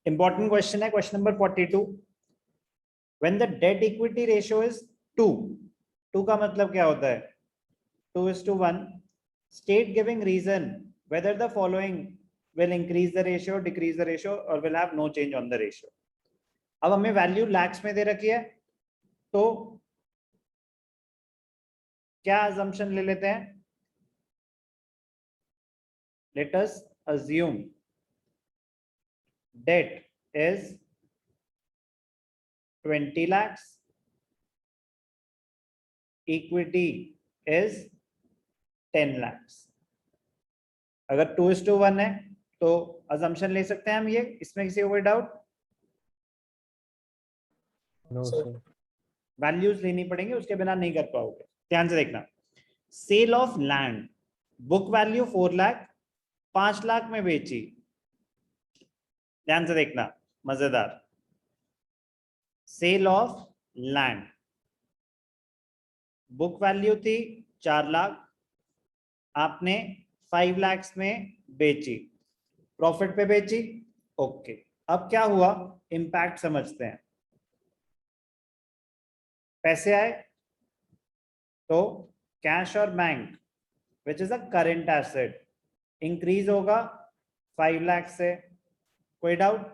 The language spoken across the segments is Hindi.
इंपॉर्टेंट क्वेश्चन है, question number 42। When the debt equity ratio is 2, 2 का मतलब क्या होता है? 2:1. State giving reason whether the following will increase the ratio, decrease the ratio or will have no change on the ratio. अब हमें वैल्यू लैक्स में दे रखी है, तो क्या assumption ले लेते हैं? Let us assume debt is 20 lakhs, equity is 10 lakhs. अगर 2:1 है तो assumption ले सकते हैं हम ये, इसमें किसी को कोई डाउट? No sir. वैल्यूज लेनी पड़ेंगे, उसके बिना नहीं कर पाओगे। ध्यान से देखना, sale of land, book value 4 lakh, 5 lakh में बेची। ध्यान से देखना, मजेदार। Sale of land, book value थी 4 लाख, आपने 5 लाख में बेची, प्रॉफिट पे बेची। ओके, अब क्या हुआ, इंपैक्ट समझते हैं। पैसे आए तो कैश और bank which is a current asset increase होगा 5 लाख से। कोई doubt?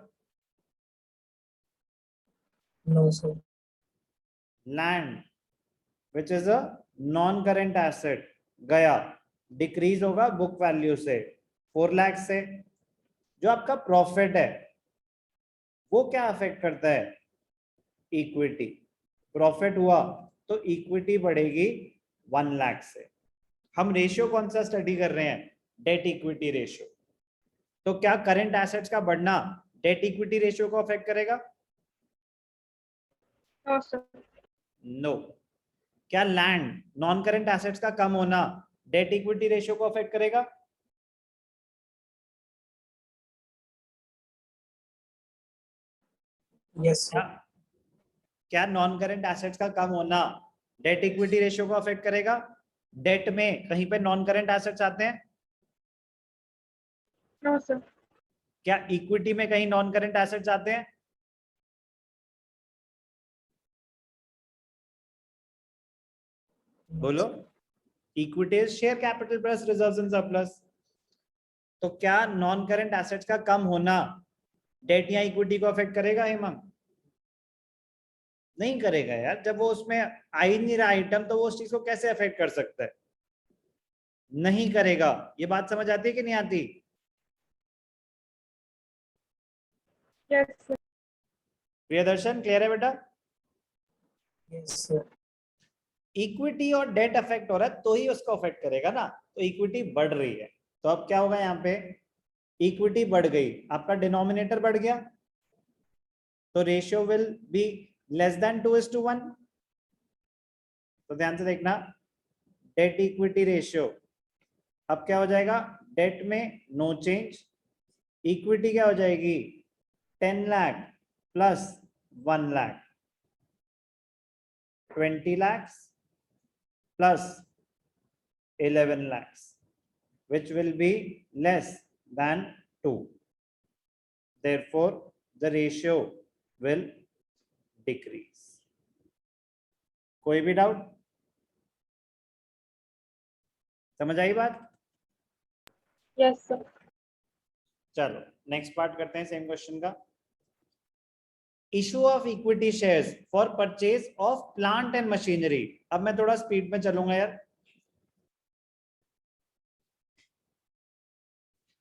No sir. Land which is a non current asset गया, डिक्रीज होगा बुक वैल्यू से 4 लाख से। जो आपका प्रॉफिट है वो क्या अफेक्ट करता है? इक्विटी। प्रॉफिट हुआ तो इक्विटी बढ़ेगी 1 लाख से। हम रेशियो कौन सा स्टडी कर रहे हैं? Date equity ratio. तो क्या करंट एसेट्स का बढ़ना डेट इक्विटी रेशियो को अफेक्ट करेगा? नो। क्या लैंड नॉन करंट एसेट्स का कम होना डेट इक्विटी रेशियो को अफेक्ट करेगा? Yes sir. क्या नॉन करंट एसेट्स का कम होना डेट इक्विटी रेशियो को अफेक्ट करेगा? डेट में कहीं पे नॉन करंट एसेट्स आते हैं? No sir. क्या इक्विटी में कहीं नॉन करंट एसेट्स आते हैं? बोलो। Equity is share capital plus reserves and surplus. तो क्या नॉन करंट एसेट्स का कम होना डेट या इक्विटी को अफेक्ट करेगा हेमंत? नहीं करेगा यार, जब वो उसमें आ ही नहीं रहा आइटम तो वो उस चीज को कैसे अफेक्ट कर सकता है? नहीं करेगा। ये बात समझ आती है कि नहीं आती? Yes sir. प्रियदर्शन क्लियर है बेटा? Yes sir. इक्विटी और डेट अफेक्ट हो रहा है तो ही उसको अफेक्ट करेगा ना। तो इक्विटी बढ़ रही है तो अब क्या होगा, यहाँ पे इक्विटी बढ़ गई, आपका डिनोमिनेटर बढ़ गया, तो ratio will be less than 2:1। तो ध्यान से देखना, डेट इक्विटी रेशियो अब क्या हो जाएगा? डेट में नो चेंज, इक्विटी क्या हो जाएगी? 10 lakh plus 1 lakh, 20 lakhs plus 11 lakhs, which will be less than 2. Therefore, the ratio will decrease. कोई भी डाउट? समझ आई बात? Yes sir. चलो नेक्स्ट पार्ट करते हैं सेम क्वेश्चन का। Issue of equity shares for purchase of plant and machinery. अब मैं थोड़ा स्पीड में चलूंगा यार।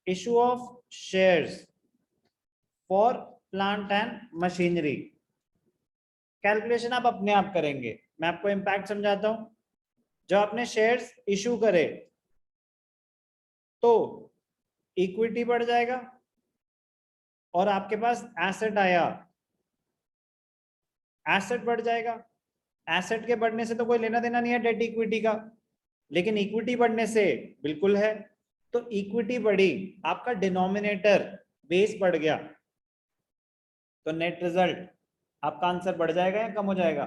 Issue of shares for plant and machinery, calculation आप अपने आप करेंगे, मैं आपको इंपैक्ट समझाता हूं। जब आपने शेयर्स इशू करे तो इक्विटी बढ़ जाएगा और आपके पास एसेट आया, एसेट बढ़ जाएगा। एसेट के बढ़ने से तो कोई लेना देना नहीं है डेट इक्विटी का, लेकिन इक्विटी बढ़ने से बिल्कुल है। तो इक्विटी बढ़ी, आपका डिनोमिनेटर बेस बढ़ गया, तो नेट रिजल्ट आपका आंसर बढ़ जाएगा या कम हो जाएगा?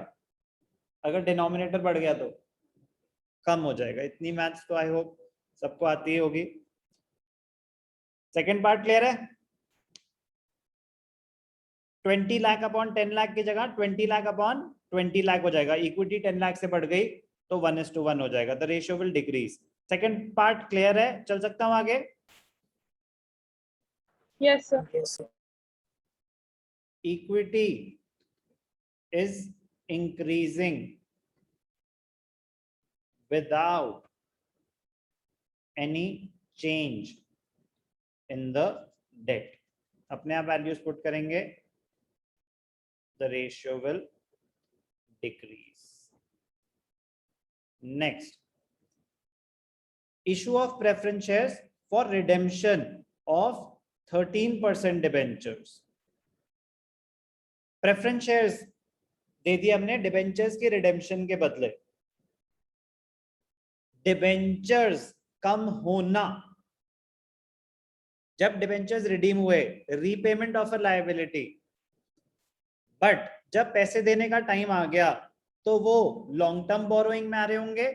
अगर डिनोमिनेटर बढ़ गया तो कम हो जाएगा। इतनी मैथ्स तो आई होप सबको आती ही होगी। सेकेंड पार्ट क्लियर है? 20 लाख अपॉन 10 लाख की जगह 20 लाख अपॉन 20 लाख हो जाएगा। इक्विटी 10 लाख से बढ़ गई तो 1:1 हो जाएगा। The ratio will decrease. Second part clear है? चल सकता हूं आगे? Yes, sir. Yes, sir. Equity is increasing without any change in the debt. अपने आप वैल्यूज पुट करेंगे, the ratio will decrease. Next, issue of preference shares for redemption of 13% debentures. Preference shares दे दिए हमने डिबेंचर्स की रिडेम्पशन के बदले। डिबेंचर्स कम होना, जब डिबेंचर्स रिडीम हुए, repayment of a liability, but जब पैसे देने का टाइम आ गया तो वो लॉन्ग टर्म बोरोइंग में आ रहे होंगे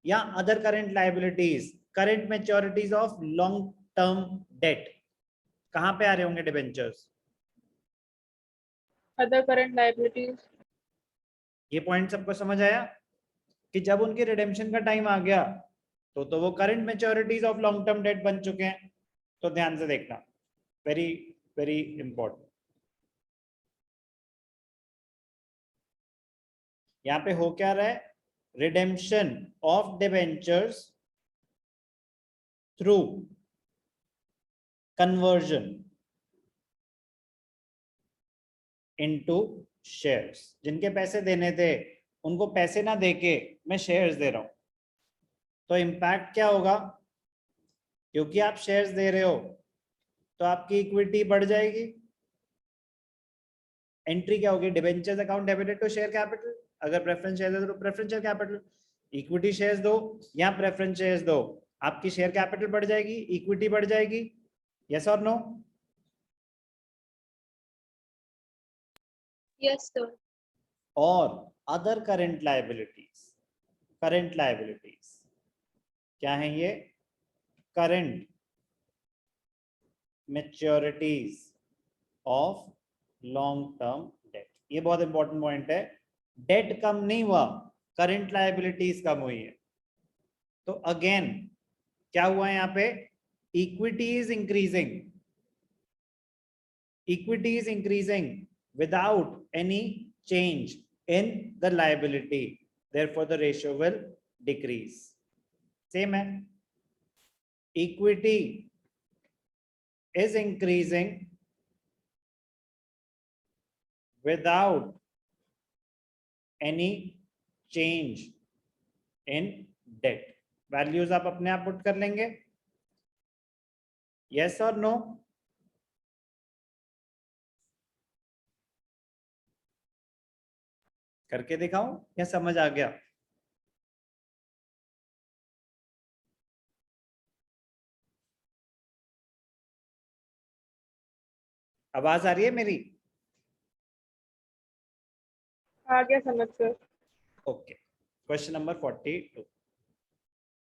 या other current liabilities, current मैच्योरिटीज of long term debt, कहां पे आ रहे होंगे डिबेंचर्स? Other current liabilities. ये पॉइंट सबको समझ आया कि जब उनकी रिडेम्पशन का टाइम आ गया तो वो current मैच्योरिटीज of long term debt बन चुके हैं। तो ध्यान से देखना, वेरी वेरी इंपॉर्टेंट। यहां पे हो क्या रहा है? Redemption of debentures through conversion into shares. जिनके पैसे देने थे उनको पैसे ना देके मैं शेयर्स दे रहा हूं, तो इम्पैक्ट क्या होगा? क्योंकि आप शेयर्स दे रहे हो तो आपकी इक्विटी बढ़ जाएगी। एंट्री क्या होगी? Debentures account debited to share capital. अगर प्रेफरेंस शेयर है तो preference share capital. Equity shares दो या प्रेफरेंस शेयर्स दो, आपकी शेयर कैपिटल बढ़ जाएगी, इक्विटी बढ़ जाएगी। यस और नो? Yes, sir. और other current liabilities, current liabilities क्या है ये? Current मैच्योरिटीज of long term debt. ये बहुत इंपॉर्टेंट पॉइंट है। डेट कम नहीं हुआ, करंट लायबिलिटीज कम हुई है। तो अगेन क्या हुआ है यहाँ पे? Equity is increasing, equity is increasing without any change in the liability, therefore the ratio will decrease. Same है, equity is increasing without any change in debt. Values आप अपने आप पुट कर लेंगे, yes or no? करके दिखाऊं या समझ आ गया? आवाज आ रही है मेरी? आ गया समझ, sir. Okay, question number 42।